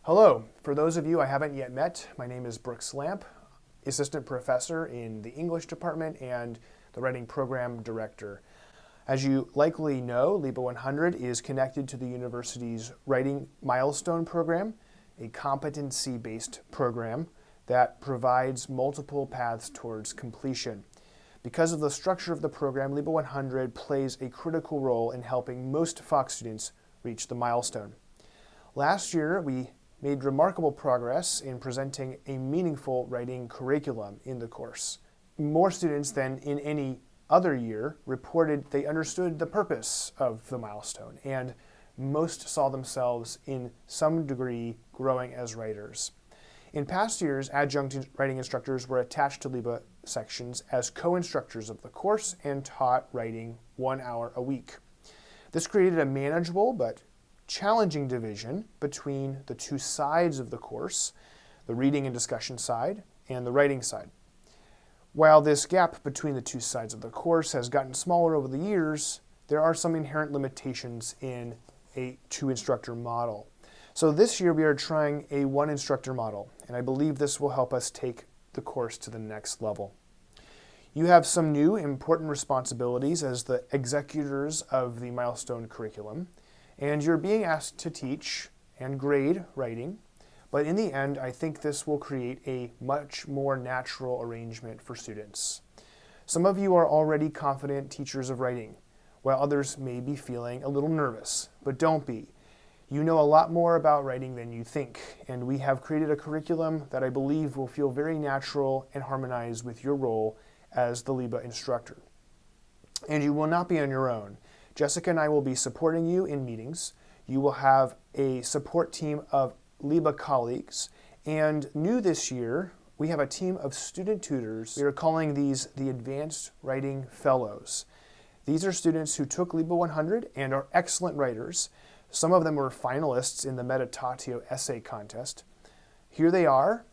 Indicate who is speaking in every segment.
Speaker 1: Hello. For those of you I haven't yet met, my name is Brooks Lamp, Assistant Professor in the English Department and the Writing Program Director. As you likely know, LIBA 100 is connected to the university's Writing Milestone Program, a competency-based program that provides multiple paths towards completion. Because of the structure of the program, LIBA 100 plays a critical role in helping most Fox students reach the milestone. Last year, we made remarkable progress in presenting a meaningful writing curriculum in the course. More students than in any other year reported they understood the purpose of the milestone, and most saw themselves in some degree growing as writers. In past years, adjunct writing instructors were attached to LIBA sections as co-instructors of the course and taught writing 1 hour a week. This created a manageable but challenging division between the two sides of the course, the reading and discussion side and the writing side. While this gap between the two sides of the course has gotten smaller over the years, there are some inherent limitations in a two-instructor model. So this year we are trying a one-instructor model, and I believe this will help us take the course to the next level. You have some new important responsibilities as the executors of the milestone curriculum, and you're being asked to teach and grade writing, but in the end, I think this will create a much more natural arrangement for students. Some of you are already confident teachers of writing, while others may be feeling a little nervous, but don't be. You know a lot more about writing than you think, and we have created a curriculum that I believe will feel very natural and harmonize with your role as the LIBA instructor. And you will not be on your own. Jessica and I will be supporting you in meetings. You will have a support team of LIBA colleagues, and new this year, we have a team of student tutors. We are calling these the Advanced Writing Fellows. These are students who took LIBA 100 and are excellent writers. Some of them were finalists in the Meditatio essay contest. Here they are,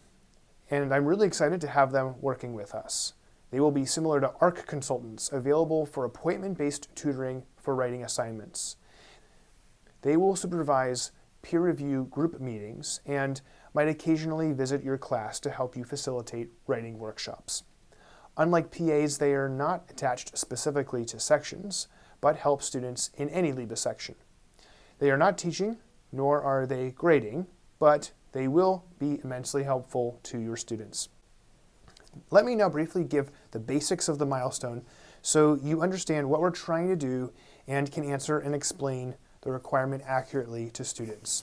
Speaker 1: and I'm really excited to have them working with us. They will be similar to ARC consultants, available for appointment-based tutoring for writing assignments. They will supervise peer review group meetings and might occasionally visit your class to help you facilitate writing workshops. Unlike PAs, they are not attached specifically to sections, but help students in any LIBA section. They are not teaching, nor are they grading, but they will be immensely helpful to your students. Let me now briefly give the basics of the milestone so you understand what we're trying to do and can answer and explain the requirement accurately to students.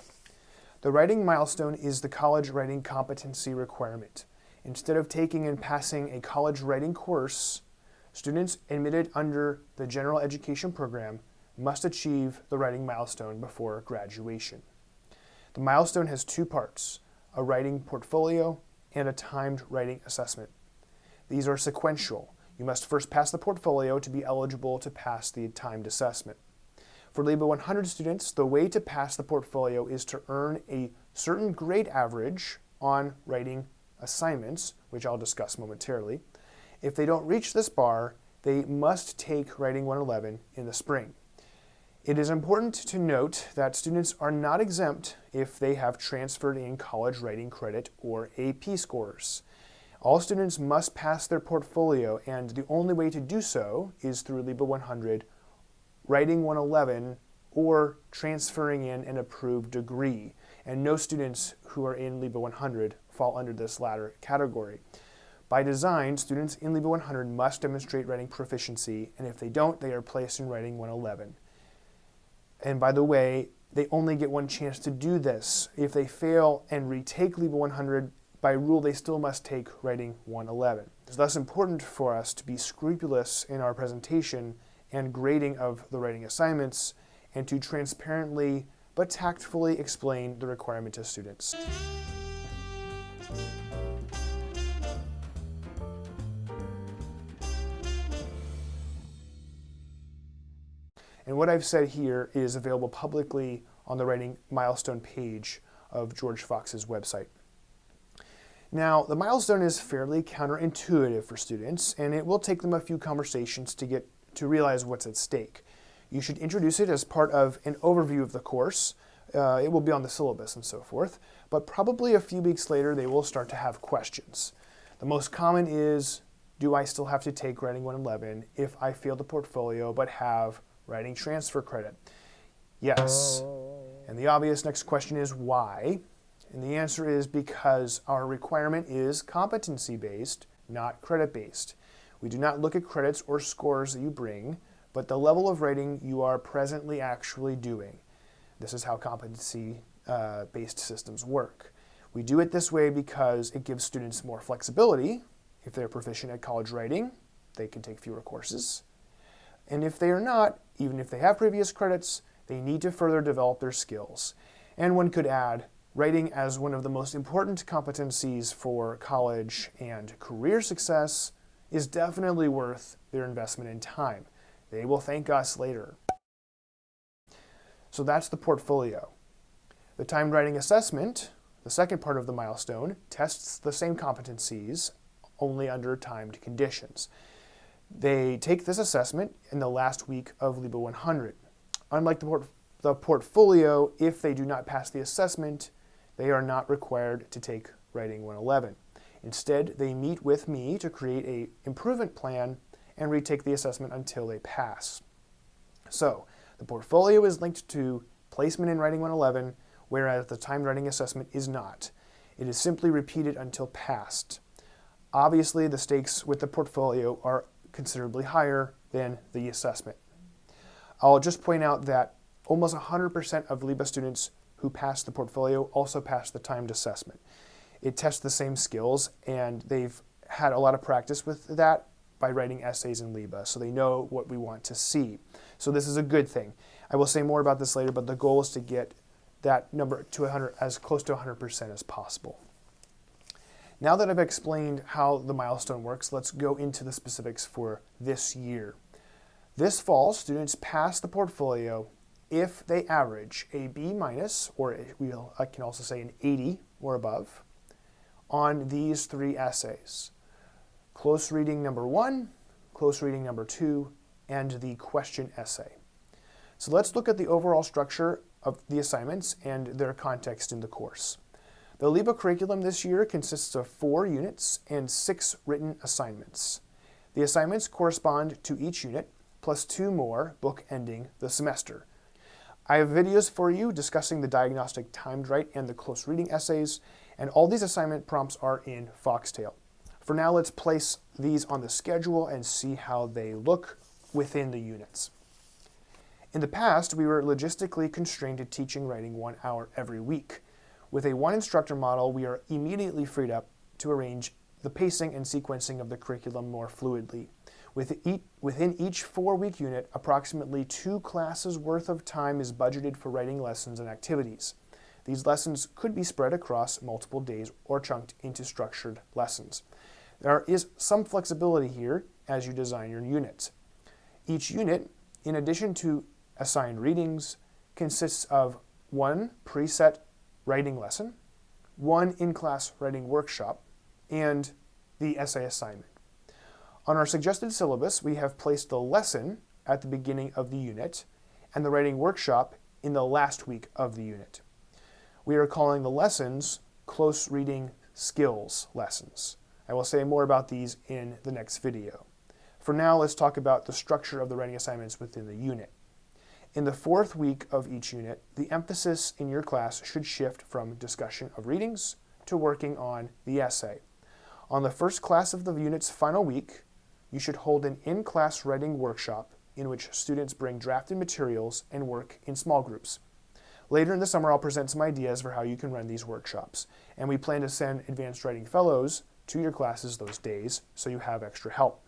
Speaker 1: The writing milestone is the college writing competency requirement. Instead of taking and passing a college writing course, students admitted under the general education program must achieve the writing milestone before graduation. The milestone has two parts, a writing portfolio and a timed writing assessment. These are sequential. You must first pass the portfolio to be eligible to pass the timed assessment. For LIBA 100 students, the way to pass the portfolio is to earn a certain grade average on writing assignments, which I'll discuss momentarily. If they don't reach this bar, they must take Writing 111 in the spring. It is important to note that students are not exempt if they have transferred in college writing credit or AP scores. All students must pass their portfolio, and the only way to do so is through LIBA 100, Writing 111, or transferring in an approved degree. And no students who are in LIBA 100 fall under this latter category. By design, students in LIBA 100 must demonstrate writing proficiency, and if they don't, they are placed in Writing 111. And by the way, they only get one chance to do this. If they fail and retake LIBA 100, by rule, they still must take Writing 111. It's thus important for us to be scrupulous in our presentation and grading of the writing assignments, and to transparently but tactfully explain the requirement to students. And what I've said here is available publicly on the Writing Milestone page of George Fox's website. Now, the milestone is fairly counterintuitive for students, and it will take them a few conversations to realize what's at stake. You should introduce it as part of an overview of the course, It will be on the syllabus and so forth, but probably a few weeks later they will start to have questions. The most common is, do I still have to take Writing 111 if I fail the portfolio but have writing transfer credit? Yes. And the obvious next question is why? And the answer is because our requirement is competency-based, not credit-based. We do not look at credits or scores that you bring, but the level of writing you are presently actually doing. This is how competency-based systems work. We do it this way because it gives students more flexibility. If they're proficient at college writing, they can take fewer courses. And if they are not, even if they have previous credits, they need to further develop their skills. And one could add, writing as one of the most important competencies for college and career success is definitely worth their investment in time. They will thank us later. So that's the portfolio. The timed writing assessment, the second part of the milestone, tests the same competencies, only under timed conditions. They take this assessment in the last week of LIBA 100. Unlike the portfolio, if they do not pass the assessment, they are not required to take Writing 111. Instead, they meet with me to create an improvement plan and retake the assessment until they pass. So, the portfolio is linked to placement in Writing 111, whereas the timed writing assessment is not. It is simply repeated until passed. Obviously, the stakes with the portfolio are considerably higher than the assessment. I'll just point out that almost 100% of LIBA students who pass the portfolio also pass the timed assessment. It tests the same skills, and they've had a lot of practice with that by writing essays in LIBA, so they know what we want to see. So this is a good thing. I will say more about this later, but the goal is to get that number to 100, as close to 100% as possible. Now that I've explained how the milestone works, let's go into the specifics for this year. This fall, students pass the portfolio if they average a B minus, or I can also say an 80 or above, on these three essays: close reading number 1, close reading number 2, and the question essay. So let's look at the overall structure of the assignments and their context in the course. The LIBA curriculum this year consists of 4 units and 6 written assignments. The assignments correspond to each unit, plus 2 more bookending the semester. I have videos for you discussing the diagnostic timed write and the close reading essays, and all these assignment prompts are in Foxtail. For now, let's place these on the schedule and see how they look within the units. In the past, we were logistically constrained to teaching writing 1 hour every week. With a one-instructor model, we are immediately freed up to arrange the pacing and sequencing of the curriculum more fluidly. Within each 4-week unit, approximately 2 classes worth of time is budgeted for writing lessons and activities. These lessons could be spread across multiple days or chunked into structured lessons. There is some flexibility here as you design your units. Each unit, in addition to assigned readings, consists of 1 preset writing lesson, 1 in-class writing workshop, and the essay assignment. On our suggested syllabus, we have placed the lesson at the beginning of the unit and the writing workshop in the last week of the unit. We are calling the lessons close reading skills lessons. I will say more about these in the next video. For now, let's talk about the structure of the writing assignments within the unit. In the 4th week of each unit, the emphasis in your class should shift from discussion of readings to working on the essay. On the first class of the unit's final week, you should hold an in-class writing workshop in which students bring drafted materials and work in small groups. Later in the summer, I'll present some ideas for how you can run these workshops, and we plan to send advanced writing fellows to your classes those days so you have extra help.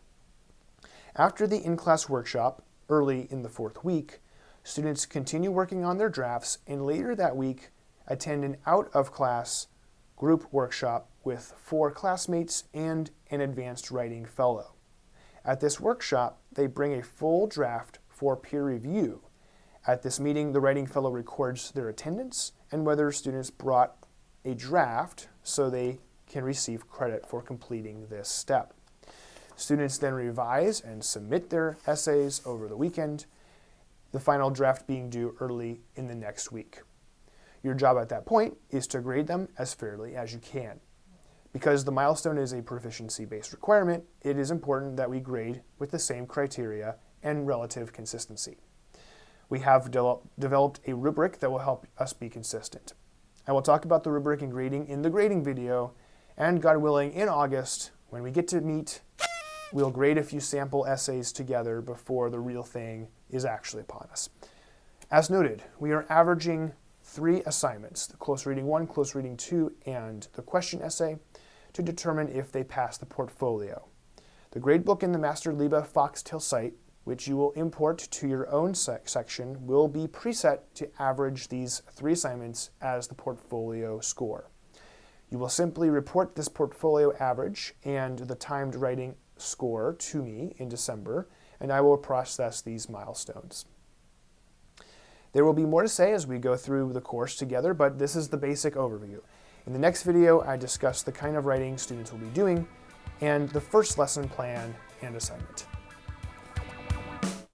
Speaker 1: After the in-class workshop, early in the 4th week, students continue working on their drafts and later that week attend an out-of-class group workshop with 4 classmates and an advanced writing fellow. At this workshop, they bring a full draft for peer review. At this meeting, the writing fellow records their attendance and whether students brought a draft so they can receive credit for completing this step. Students then revise and submit their essays over the weekend, the final draft being due early in the next week. Your job at that point is to grade them as fairly as you can. Because the milestone is a proficiency-based requirement, it is important that we grade with the same criteria and relative consistency. We have developed a rubric that will help us be consistent. I will talk about the rubric and grading in the grading video, and God willing, in August, when we get to meet, we'll grade a few sample essays together before the real thing is actually upon us. As noted, we are averaging 3 assignments, the close reading 1, close reading 2, and the question essay, to determine if they pass the portfolio. The gradebook in the Master LIBA Foxtail site, which you will import to your own section, will be preset to average these 3 assignments as the portfolio score. You will simply report this portfolio average and the timed writing score to me in December, and I will process these milestones. There will be more to say as we go through the course together, but this is the basic overview. In the next video, I discuss the kind of writing students will be doing and the first lesson plan and assignment.